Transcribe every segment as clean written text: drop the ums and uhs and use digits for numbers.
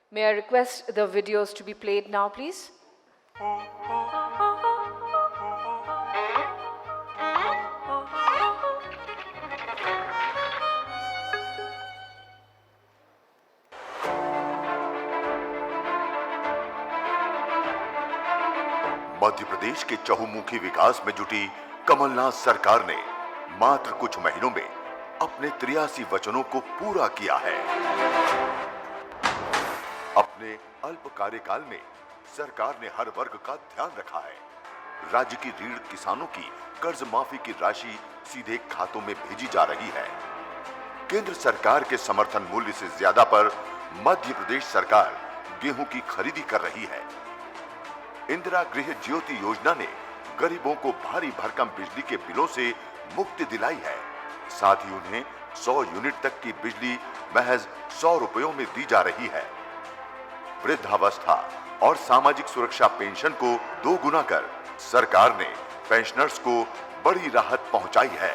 May I request the videos to be played now, please? Madhya Pradesh के चहुमुखी विकास में जुटी कमलनाथ सरकार ने मात्र कुछ महीनों में अपने 83 वचनों को पूरा किया है। अपने अल्प कार्यकाल में सरकार ने हर वर्ग का ध्यान रखा है। राज्य की ऋण किसानों की कर्ज माफी की राशि सीधे खातों में भेजी जा रही है। केंद्र सरकार के समर्थन मूल्य से ज्यादा पर मध्य प्रदेश सरकार गेहूं की खरीदी कर रही है। इंदिरा गृह ज्योति योजना ने गरीबों को भारी भरकम बिजली के बिलों से मुक्ति दिलाई है। साथ ही उन्हें 100 यूनिट तक की बिजली महज 100 रुपयों में दी जा रही है। वृद्धावस्था और सामाजिक सुरक्षा पेंशन को 2 गुना कर सरकार ने पेंशनर्स को बड़ी राहत पहुंचाई है।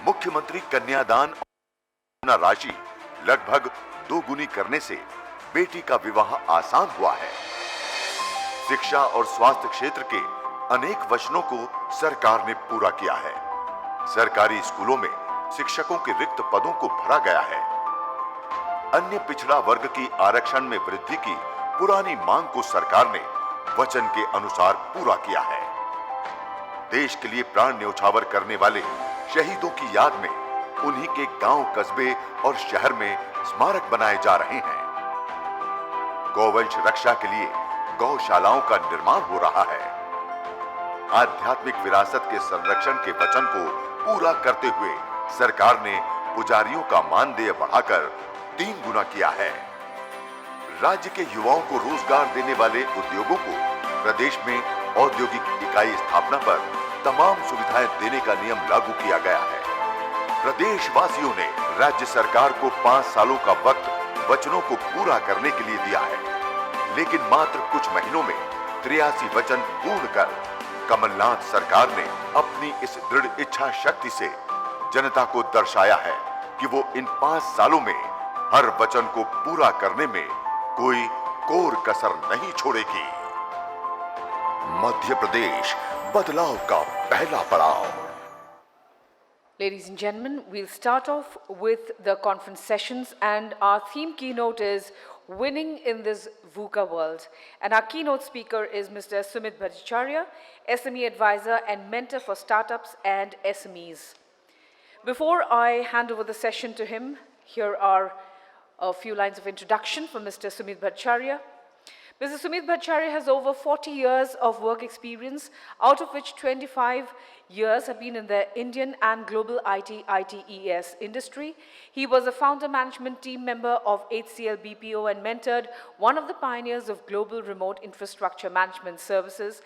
मुख्यमंत्री कन्यादान राशि लगभग 2 गुनी करने से बेटी का विवाह आसान हुआ है। शिक्षा और स्वास्थ्य क्षेत्र के अनेक वचनों को सरकार ने पूरा किया है। सरकारी स्कूलों में शिक्षकों के रिक्त पदों को भरा गया है। अन्य पिछड़ा वर्ग की आरक्षण में वृद्धि की पुरानी मांग को सरकार ने वचन के अनुसार पूरा किया है। देश के लिए प्राण न्यौछावर करने वाले शहीदों की याद में उन्हीं के गांव, कस्बे और शहर में स्मारक बनाए जा रहे हैं। गौवंश रक्षा के लिए गौशालाओं का निर्माण हो रहा है। आध्यात्मिक विरासत के संरक्षण के वचन को पूरा करते हुए सरकार ने पुजारियों का मानदेय बढ़ाकर 3 गुना किया है। राज्य के युवाओं को रोजगार देने वाले उद्योगों को प्रदेश में औद्योगिक इकाई स्थापना पर तमाम सुविधाएं देने का नियम लागू किया गया है। प्रदेशवासियों ने राज्य सरकार को 5 सालों का वक्त वचनों को पूरा करने के लिए दिया है, लेकिन मात्र कुछ महीनों में 83 वचन पूर्ण कर कमलनाथ सरकार ने अपनी इस दृढ़ इच्छा शक्ति से जनता को दर्शाया है कि वो इन 5 सालों में हर वचन को पूरा करने में कोई कोर कसर नहीं छोड़ेगी। मध्य प्रदेश बदलाव का पहला पड़ाव। Ladies and gentlemen, we'll start off with the conference sessions, and our theme keynote is Winning in this VUCA World. And our keynote speaker is Mr. Sumit Bhattacharya, SME advisor and mentor for startups and SMEs. Before I hand over the session to him, here are a few lines of introduction from Mr. Sumit Bhattacharya. Mr. Sumit Bhattacharya has over 40 years of work experience, out of which 25 years have been in the Indian and global ITES industry. He was a founder management team member of HCL BPO and mentored one of the pioneers of global remote infrastructure management services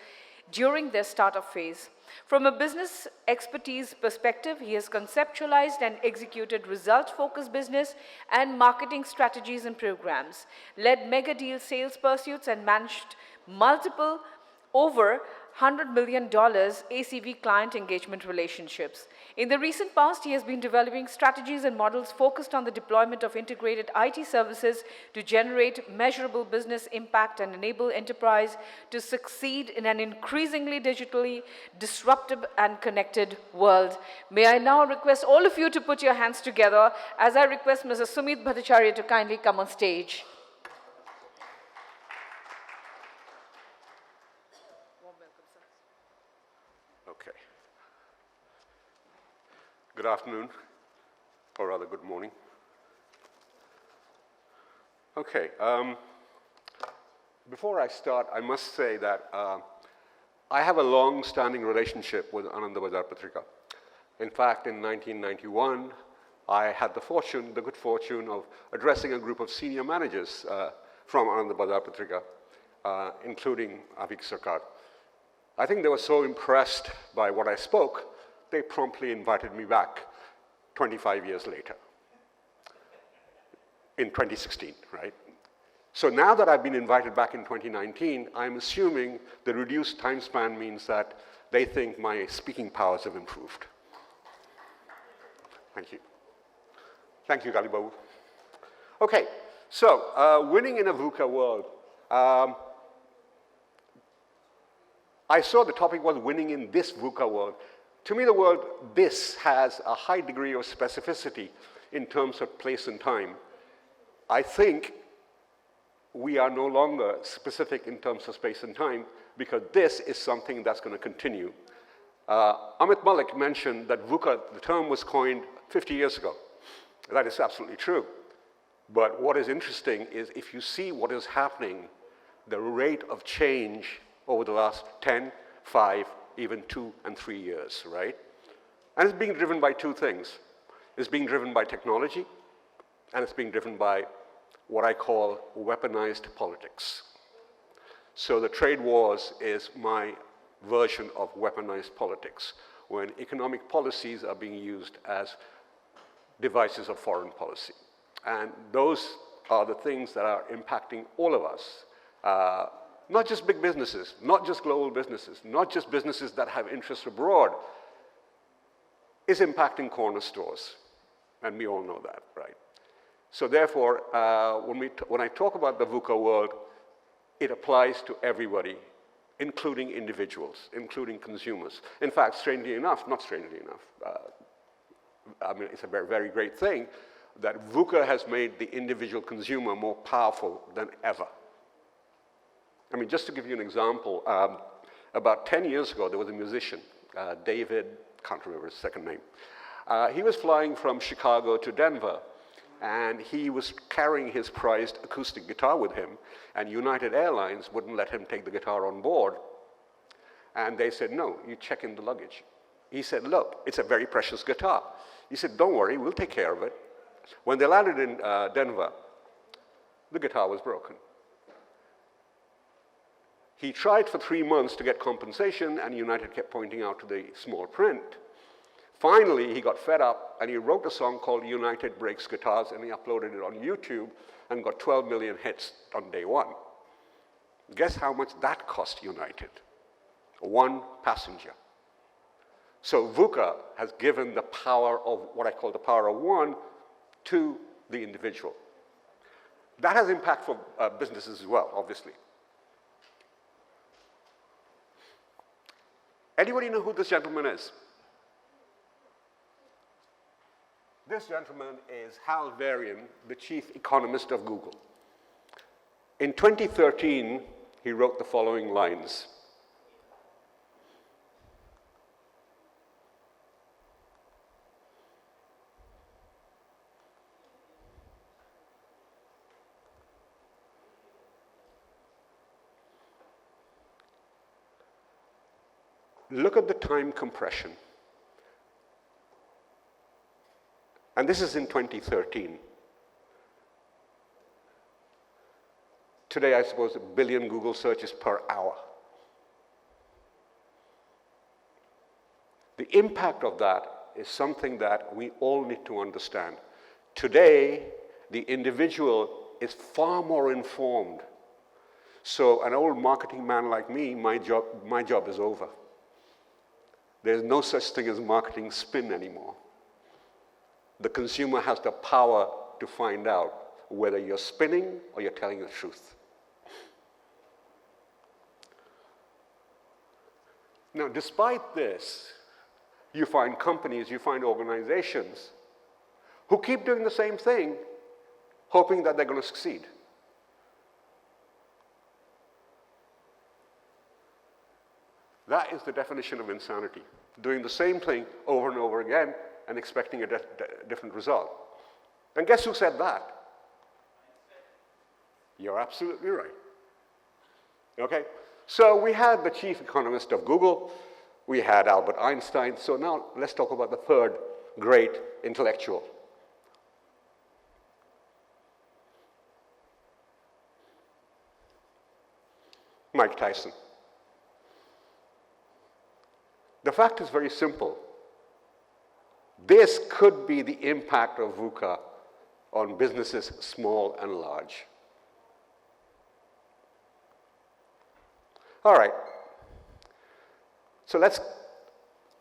during their startup phase. From a business expertise perspective, he has conceptualized and executed result-focused business and marketing strategies and programs, led mega deal sales pursuits, and managed multiple over $100 million ACV client engagement relationships. In the recent past, he has been developing strategies and models focused on the deployment of integrated IT services to generate measurable business impact and enable enterprise to succeed in an increasingly digitally disruptive and connected world. May I now request all of you to put your hands together as I request Mr. Sumit Bhattacharya to kindly come on stage. Okay. Good afternoon, or rather good morning. Okay, before I start, I must say that I have a long-standing relationship with Ananda Bazar Patrika. In fact, in 1991, I had the good fortune of addressing a group of senior managers from Ananda Bazar Patrika, including Avik Sarkar. I think they were so impressed by what I spoke, they promptly invited me back 25 years later, in 2016, right? So now that I've been invited back in 2019, I'm assuming the reduced time span means that they think my speaking powers have improved. Thank you. Thank you, Gali Babu. Okay, So, winning in a VUCA world. I saw the topic was winning in this VUCA world. To me, the word this has a high degree of specificity in terms of place and time. I think we are no longer specific in terms of space and time because this is something that's going to continue. Amit Malik mentioned that VUCA, the term was coined 50 years ago. That is absolutely true. But what is interesting is if you see what is happening, the rate of change over the last 10, 5, even 2 and 3 years, right? And it's being driven by two things. It's being driven by technology, and it's being driven by what I call weaponized politics. So the trade wars is my version of weaponized politics, when economic policies are being used as devices of foreign policy. And those are the things that are impacting all of us. Not just big businesses, not just global businesses, not just businesses that have interests abroad. It's impacting corner stores, and we all know that, right? So therefore, when I talk about the VUCA world, it applies to everybody, including individuals, including consumers. In fact, strangely enough, not strangely enough, I mean, it's a very, very great thing that VUCA has made the individual consumer more powerful than ever. I mean, just to give you an example, about 10 years ago, there was a musician, David, can't remember his second name. He was flying from Chicago to Denver, and he was carrying his prized acoustic guitar with him, and United Airlines wouldn't let him take the guitar on board. And they said, no, you check in the luggage. He said, look, it's a very precious guitar. He said, don't worry, we'll take care of it. When they landed in Denver, the guitar was broken. He tried for 3 months to get compensation, and United kept pointing out to the small print. Finally, he got fed up, and he wrote a song called United Breaks Guitars, and he uploaded it on YouTube and got 12 million hits on day one. Guess how much that cost United? 1 passenger. So VUCA has given the power of what I call the power of one to the individual. That has impact for businesses as well, obviously. Anybody know who this gentleman is? This gentleman is Hal Varian, the chief economist of Google. In 2013, he wrote the following lines. Look at the time compression. And this is in 2013. Today, I suppose, 1 billion Google searches per hour. The impact of that is something that we all need to understand. Today, the individual is far more informed. So an old marketing man like me, my job is over. There's no such thing as marketing spin anymore. The consumer has the power to find out whether you're spinning or you're telling the truth. Now, despite this, you find companies, you find organizations who keep doing the same thing, hoping that they're going to succeed. That is the definition of insanity. Doing the same thing over and over again and expecting a different result. And guess who said that? You're absolutely right. Okay? So we had the chief economist of Google. We had Albert Einstein. So now let's talk about the third great intellectual. Mike Tyson. The fact is very simple. This could be the impact of VUCA on businesses small and large. All right. So let's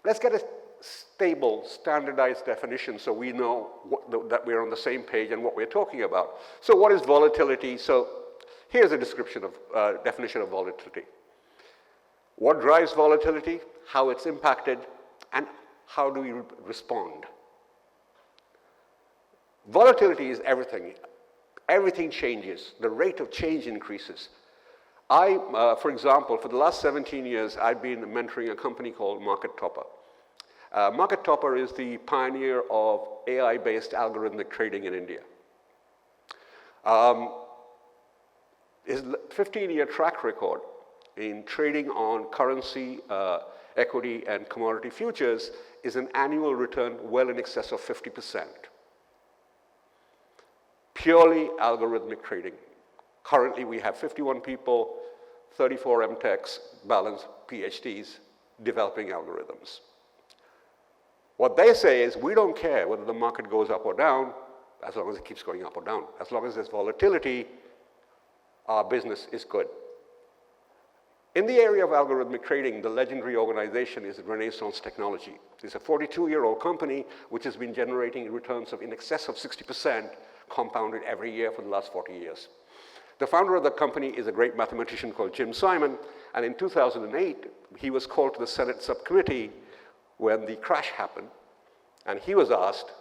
get a stable, standardized definition so we know that we're on the same page and what we're talking about. So what is volatility? So here's a description of, definition of volatility. What drives volatility, how it's impacted, and how do we respond? Volatility is everything. Everything changes. The rate of change increases. For example, for the last 17 years, I've been mentoring a company called Market Topper. Market Topper is the pioneer of AI-based algorithmic trading in India. His 15-year track record in trading on currency, equity, and commodity futures is an annual return well in excess of 50%. Purely algorithmic trading. Currently, we have 51 people, 34 MTechs, balanced PhDs, developing algorithms. What they say is, we don't care whether the market goes up or down, as long as it keeps going up or down. As long as there's volatility, our business is good. In the area of algorithmic trading, the legendary organization is Renaissance Technology. It's a 42-year-old company which has been generating returns of in excess of 60% compounded every year for the last 40 years. The founder of the company is a great mathematician called Jim Simon, and in 2008, he was called to the Senate subcommittee when the crash happened, and he was asked,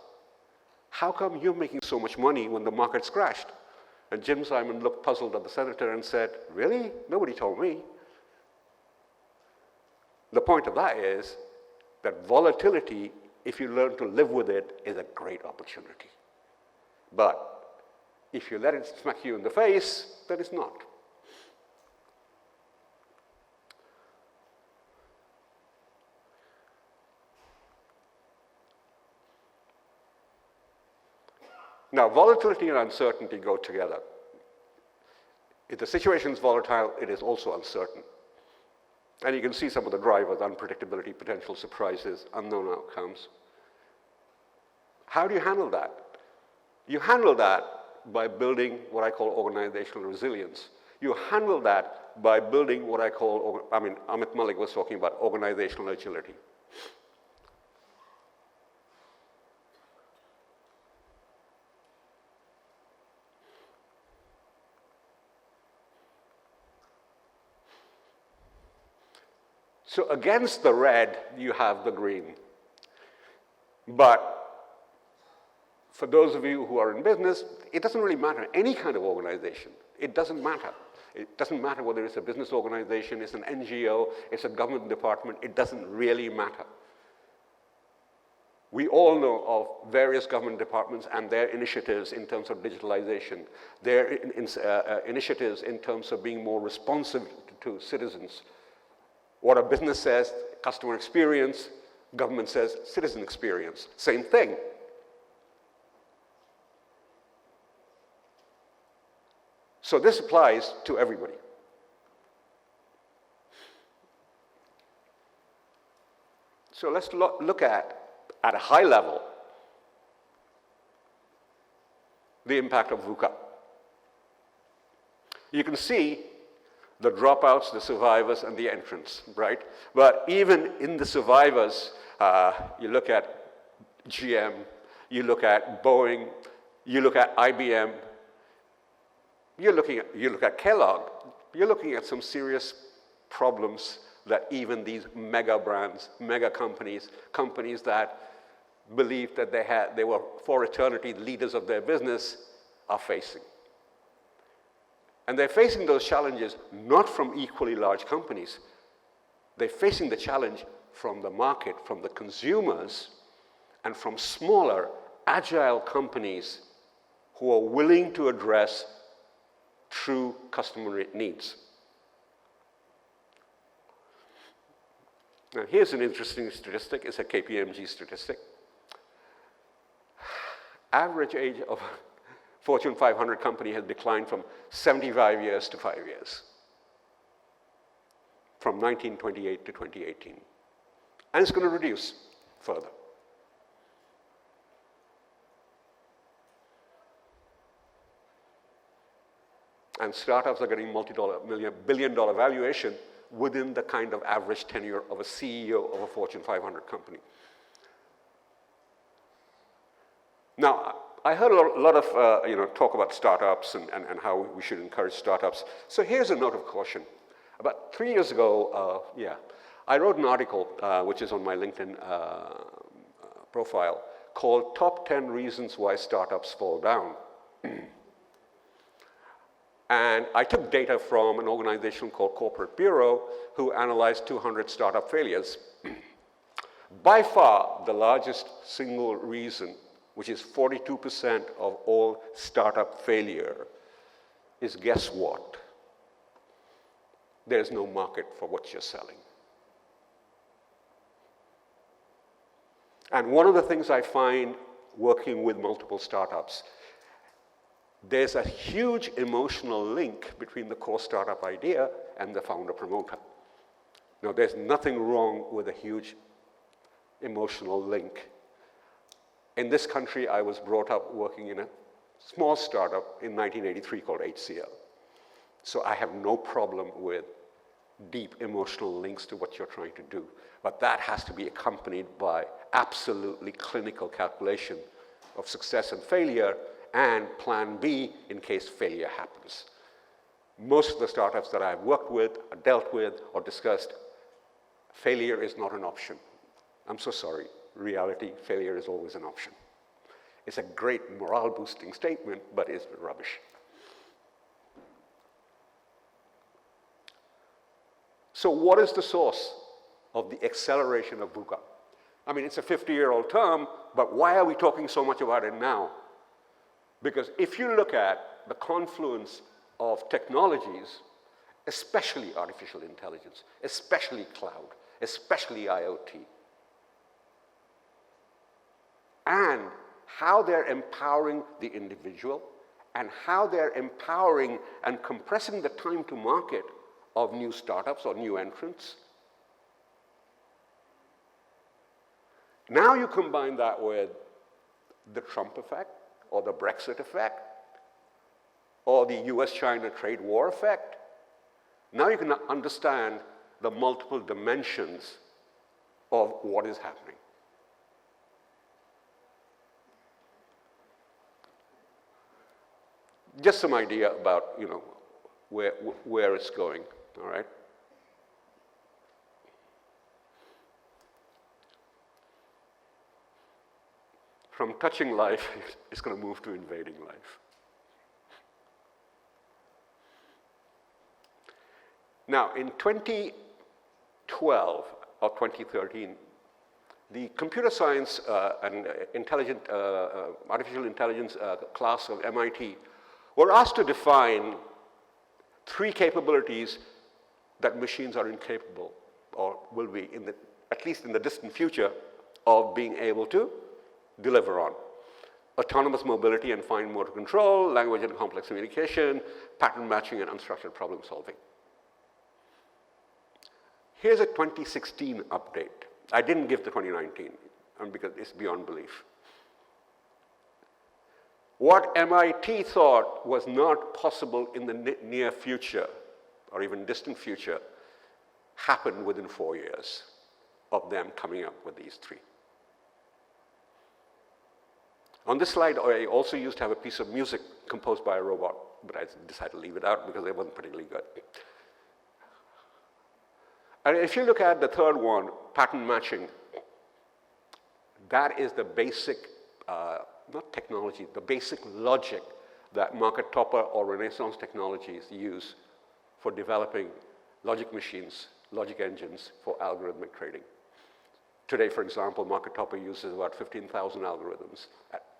how come you're making so much money when the market's crashed? And Jim Simon looked puzzled at the senator and said, really? Nobody told me. The point of that is that volatility, if you learn to live with it, is a great opportunity. But if you let it smack you in the face, then it's not. Now, volatility and uncertainty go together. If the situation is volatile, it is also uncertain. And you can see some of the drivers: unpredictability, potential surprises, unknown outcomes. How do you handle that? You handle that by building what I call organizational resilience. You handle that by building what I call, Amit Malik was talking about organizational agility. So against the red, you have the green. But for those of you who are in business, it doesn't really matter. Any kind of organization, it doesn't matter. It doesn't matter whether it's a business organization, it's an NGO, it's a government department, it doesn't really matter. We all know of various government departments and their initiatives in terms of digitalization, their initiatives in terms of being more responsive to citizens. What a business says, customer experience, government says, citizen experience. Same thing. So this applies to everybody. So let's look at a high level, the impact of VUCA. You can see the dropouts, the survivors, and the entrants, right? But even in the survivors, you look at GM, you look at Boeing, you look at IBM, you look at Kellogg, you're looking at some serious problems that even these mega brands, mega companies, companies that believed that they were for eternity leaders of their business, are facing. And they're facing those challenges not from equally large companies. They're facing the challenge from the market, from the consumers, and from smaller, agile companies who are willing to address true customer needs. Now, here's an interesting statistic. It's a KPMG statistic. Average age of Fortune 500 company has declined from 75 years to 5 years, from 1928 to 2018. And it's going to reduce further. And startups are getting billion-dollar valuation within the kind of average tenure of a CEO of a Fortune 500 company. Now, I heard a lot of talk about startups and how we should encourage startups. So here's a note of caution. About 3 years ago, I wrote an article, which is on my LinkedIn profile, called Top 10 Reasons Why Startups Fall Down. And I took data from an organization called Corporate Bureau, who analyzed 200 startup failures. By far, the largest single reason, which is 42% of all startup failure, is guess what? There's no market for what you're selling. And one of the things I find working with multiple startups, there's a huge emotional link between the core startup idea and the founder promoter. Now, there's nothing wrong with a huge emotional link. In this country, I was brought up working in a small startup in 1983 called HCL. So I have no problem with deep emotional links to what you're trying to do. But that has to be accompanied by absolutely clinical calculation of success and failure and plan B in case failure happens. Most of the startups that I've worked with, or dealt with, or discussed, failure is not an option. I'm so sorry. Reality, failure is always an option. It's a great morale-boosting statement, but it's rubbish. So what is the source of the acceleration of VUCA? I mean, it's a 50-year-old term, but why are we talking so much about it now? Because if you look at the confluence of technologies, especially artificial intelligence, especially cloud, especially IoT, and how they're empowering the individual, and how they're empowering and compressing the time to market of new startups or new entrants. Now you combine that with the Trump effect, or the Brexit effect, or the US-China trade war effect. Now you can understand the multiple dimensions of what is happening. Just some idea about, where it's going, all right? From touching life, it's going to move to invading life. Now, in 2012 or 2013, the computer science and artificial intelligence class of MIT were asked to define 3 capabilities that machines are incapable, or will be, at least in the distant future, of being able to deliver on. Autonomous mobility and fine motor control, language and complex communication, pattern matching and unstructured problem solving. Here's a 2016 update. I didn't give the 2019, because it's beyond belief. What MIT thought was not possible in the near future, or even distant future, happened within 4 years of them coming up with these 3. On this slide, I also used to have a piece of music composed by a robot, but I decided to leave it out because it wasn't particularly good. And if you look at the third one, pattern matching, that is the basic, not technology, the basic logic that Market Topper or Renaissance Technologies use for developing logic machines, logic engines for algorithmic trading. Today, for example, Market Topper uses about 15,000 algorithms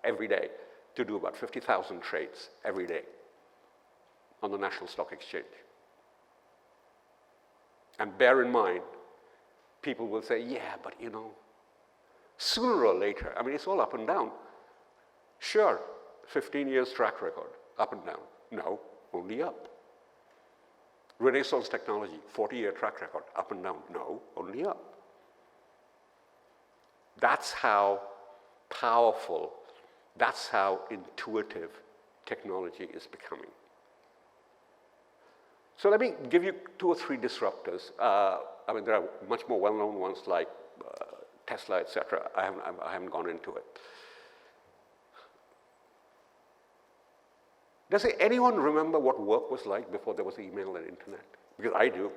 every day to do about 50,000 trades every day on the National Stock Exchange. And bear in mind, people will say, yeah, but sooner or later, I mean, it's all up and down. Sure, 15 years track record, up and down. No, only up. Renaissance Technology, 40-year track record, up and down. No, only up. That's how powerful, that's how intuitive technology is becoming. So let me give you 2 or 3 disruptors. I mean, there are much more well-known ones like Tesla, etc. I haven't gone into it. Does anyone remember what work was like before there was email and internet? Because I do.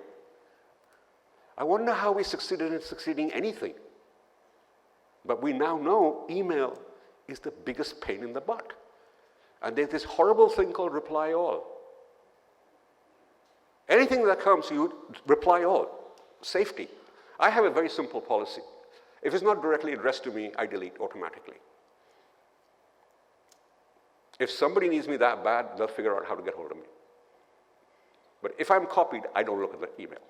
I wonder how we succeeded in succeeding anything. But we now know email is the biggest pain in the butt. And there's this horrible thing called reply all. Anything that comes, you reply all. Safety. I have a very simple policy. If it's not directly addressed to me, I delete automatically. If somebody needs me that bad, they'll figure out how to get hold of me. But if I'm copied, I don't look at the email.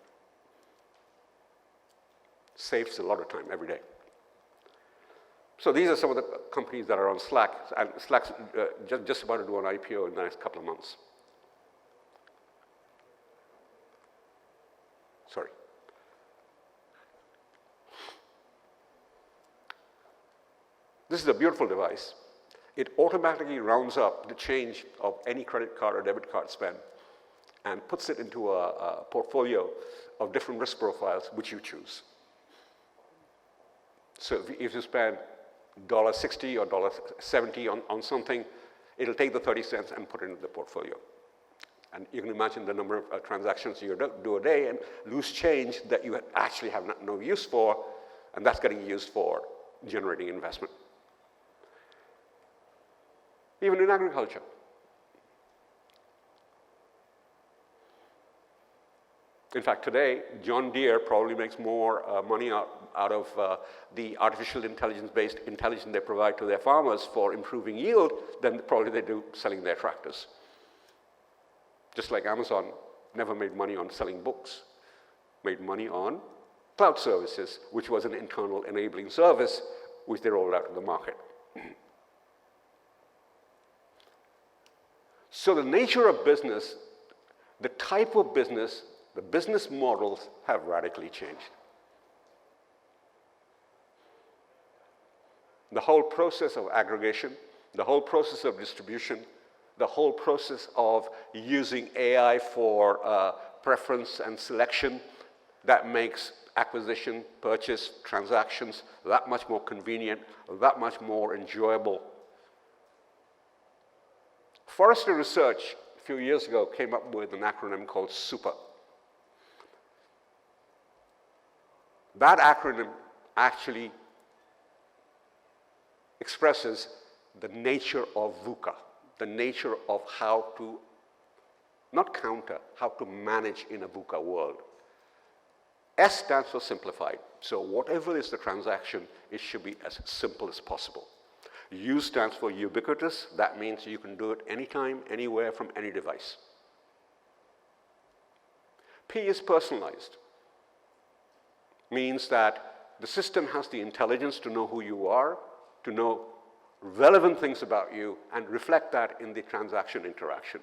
Saves a lot of time every day. So these are some of the companies that are on Slack, and Slack's just about to do an IPO in the next couple of months. Sorry. This is a beautiful device. It automatically rounds up the change of any credit card or debit card spend and puts it into a portfolio of different risk profiles which you choose. So if you spend $60 or $70 on something, it'll take the 30 cents and put it into the portfolio. And you can imagine the number of transactions you do a day and lose change that you actually have no use for, and that's getting used for generating investment. Even in agriculture. In fact, today, John Deere probably makes more money out of the artificial intelligence-based intelligence they provide to their farmers for improving yield than probably they do selling their tractors. Just like Amazon never made money on selling books, made money on cloud services, which was an internal enabling service which they rolled out to the market. So the nature of business, the type of business, the business models have radically changed. The whole process of aggregation, the whole process of distribution, the whole process of using AI for preference and selection that makes acquisition, purchase, transactions that much more convenient, that much more enjoyable. Forrester Research, a few years ago, came up with an acronym called SUPER. That acronym actually expresses the nature of VUCA, the nature of how to, not counter, how to manage in a VUCA world. S stands for simplified. So whatever is the transaction, it should be as simple as possible. U stands for ubiquitous. That means you can do it anytime, anywhere, from any device. P is personalized. Means that the system has the intelligence to know who you are, to know relevant things about you, and reflect that in the transaction interaction.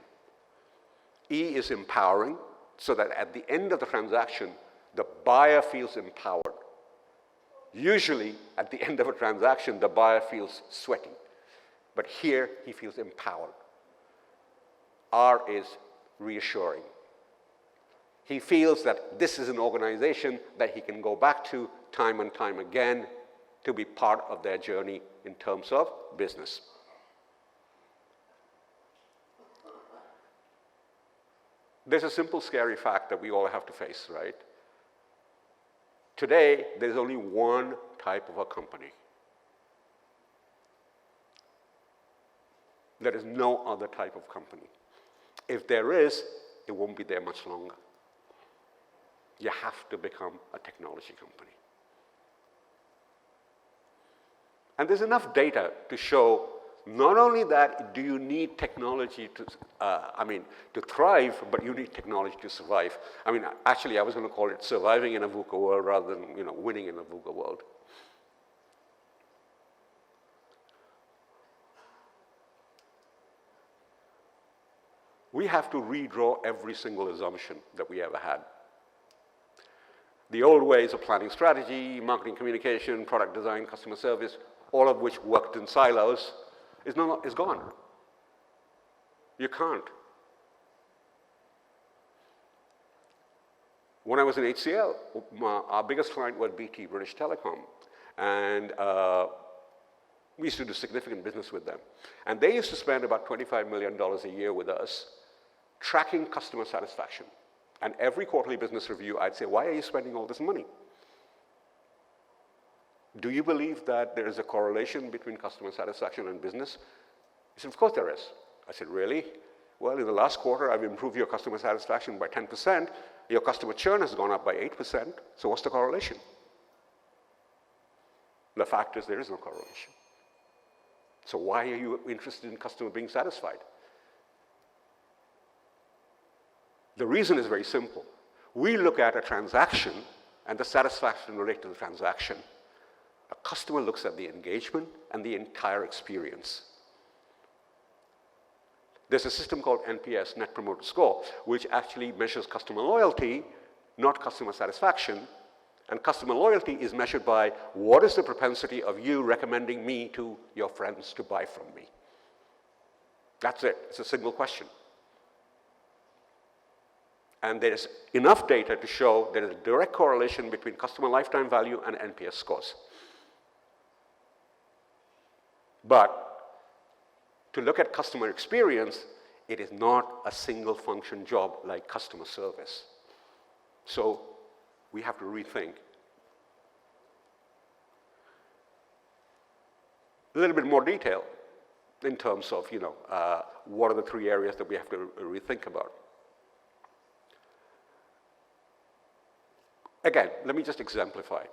E is empowering, so that at the end of the transaction, the buyer feels empowered. Usually, at the end of a transaction, the buyer feels sweaty. But here, he feels empowered. R is reassuring. He feels that this is an organization that he can go back to time and time again to be part of their journey in terms of business. There's a simple, scary fact that we all have to face, right? Today, there's only one type of a company. There is no other type of company. If there is, it won't be there much longer. You have to become a technology company. And there's enough data to show not only that do you need technology to thrive, but you need technology to survive. Actually, I was going to call it surviving in a VUCA world rather than winning in a VUCA world. We have to redraw every single assumption that we ever had. The old ways of planning strategy, marketing communication, product design, customer service, all of which worked in silos, is gone. You can't. When I was in HCL, our biggest client was BT, British Telecom. And We used to do significant business with them. And they used to spend about $25 million a year with us tracking customer satisfaction. And every quarterly business review, I'd say, why are you spending all this money? Do you believe that there is a correlation between customer satisfaction and business? He said, of course there is. I said, really? Well, in the last quarter, I've improved your customer satisfaction by 10%. Your customer churn has gone up by 8%. So what's the correlation? The fact is there is no correlation. So why are you interested in customer being satisfied? The reason is very simple. We look at a transaction and the satisfaction related to the transaction. A customer looks at the engagement and the entire experience. There's a system called NPS, Net Promoter Score, which actually measures customer loyalty, not customer satisfaction. And customer loyalty is measured by what is the propensity of you recommending me to your friends to buy from me. That's it. It's a single question. And there's enough data to show there is a direct correlation between customer lifetime value and NPS scores. But to look at customer experience, it is not a single function job like customer service. So we have to rethink. A little bit more detail in terms of, what are the three areas that we have to rethink about. Again, let me just exemplify.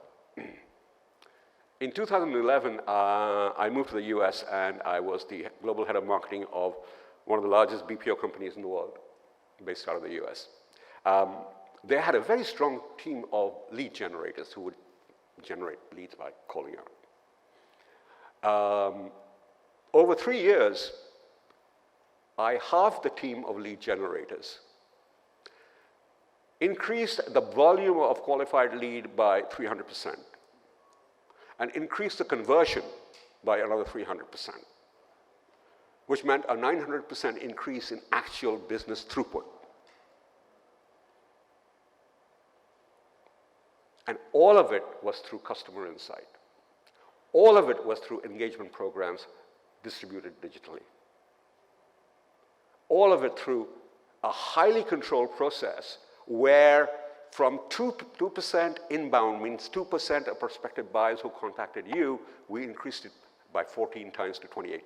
In 2011, I moved to the US and I was the global head of marketing of one of the largest BPO companies in the world, based out of the US. They had a very strong team of lead generators who would generate leads by calling out. Over 3 years, I halved the team of lead generators, increased the volume of qualified lead by 300%, and increased the conversion by another 300%, which meant a 900% increase in actual business throughput. And all of it was through customer insight. All of it was through engagement programs distributed digitally. All of it through a highly controlled process where from 2% inbound, means 2% of prospective buyers who contacted you, we increased it by 14 times to 28%.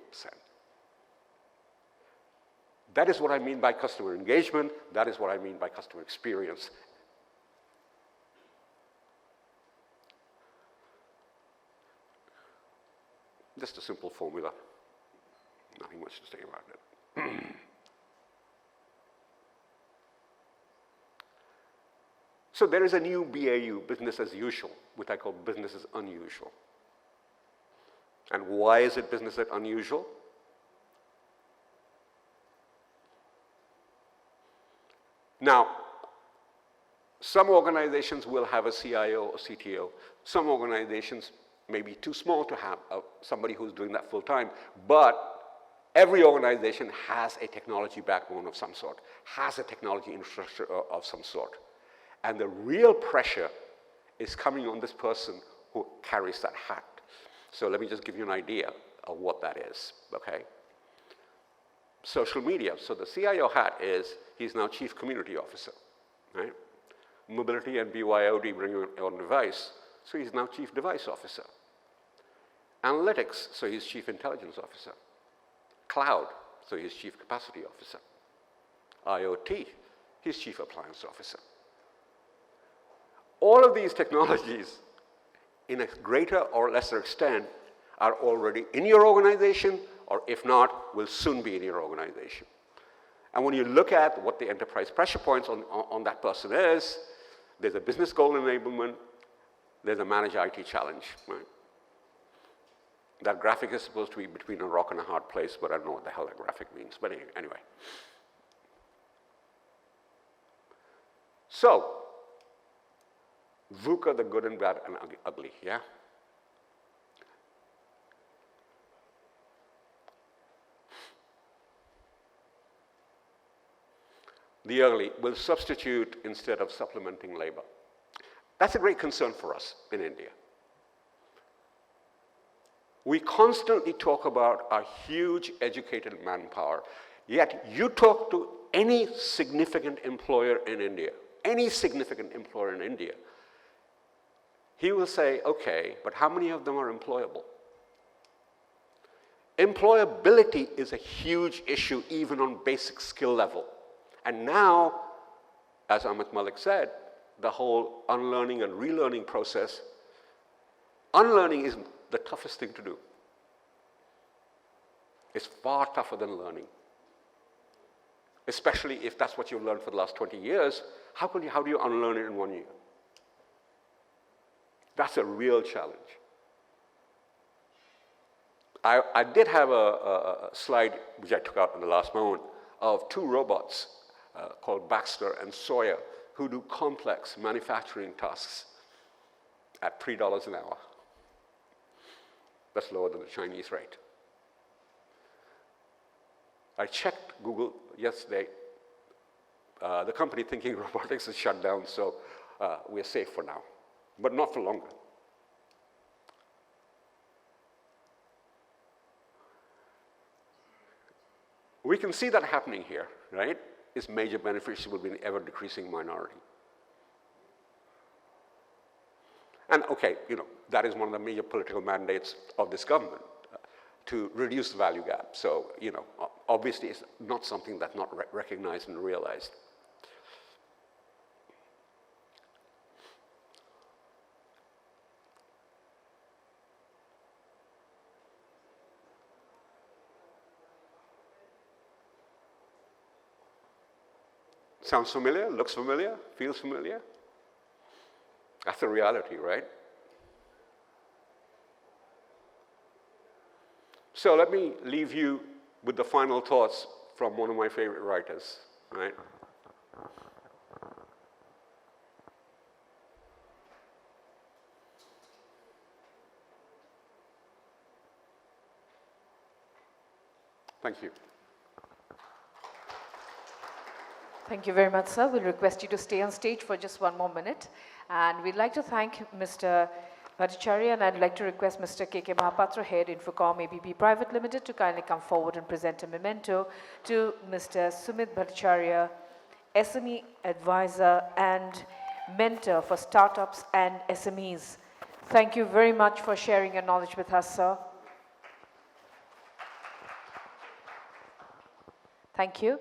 That is what I mean by customer engagement. That is what I mean by customer experience. Just a simple formula. Nothing much to say about it. So there is a new BAU, business as usual, which I call business as unusual. And why is it business as unusual? Now, some organizations will have a CIO or CTO. Some organizations may be too small to have somebody who's doing that full time, but every organization has a technology backbone of some sort, has a technology infrastructure of some sort. And the real pressure is coming on this person who carries that hat. So let me just give you an idea of what that is, okay? Social media. So the CIO hat is, he's now Chief Community Officer, right? Mobility and BYOD, bring your own device, so he's now Chief Device Officer. Analytics, so he's Chief Intelligence Officer. Cloud, so he's Chief Capacity Officer. IoT, he's Chief Appliance Officer. All of these technologies, in a greater or lesser extent, are already in your organization, or if not, will soon be in your organization. And when you look at what the enterprise pressure points on that person is, there's a business goal enablement, there's a managed IT challenge, right? That graphic is supposed to be between a rock and a hard place, but I don't know what the hell that graphic means. But anyway. So, VUCA, the good and bad and ugly, yeah? The ugly will substitute instead of supplementing labor. That's a great concern for us in India. We constantly talk about our huge educated manpower, yet you talk to any significant employer in India, he will say, okay, but how many of them are employable? Employability is a huge issue even on basic skill level. And now, as Amit Malik said, the whole unlearning and relearning process, unlearning is the toughest thing to do. It's far tougher than learning. Especially if that's what you've learned for the last 20 years, how do you unlearn it in 1 year? That's a real challenge. I did have a slide, which I took out in the last moment, of two robots called Baxter and Sawyer, who do complex manufacturing tasks at $3 an hour. That's lower than the Chinese rate. I checked Google yesterday. The company thinking robotics is shut down, so we're safe for now, but not for longer. We can see that happening here, right? Its major beneficiary will be an ever-decreasing minority. And okay, that is one of the major political mandates of this government, to reduce the value gap. So, obviously it's not something that's not recognized and realized. Sounds familiar? Looks familiar? Feels familiar? That's the reality, right? So let me leave you with the final thoughts from one of my favorite writers, right? Thank you. Thank you very much, sir. We'll request you to stay on stage for just one more minute. And we'd like to thank Mr. Bhattacharya, and I'd like to request Mr. K.K. Mahapatra, Head Infocom ABB Private Limited, to kindly come forward and present a memento to Mr. Sumit Bhattacharya, SME advisor and mentor for startups and SMEs. Thank you very much for sharing your knowledge with us, sir. Thank you.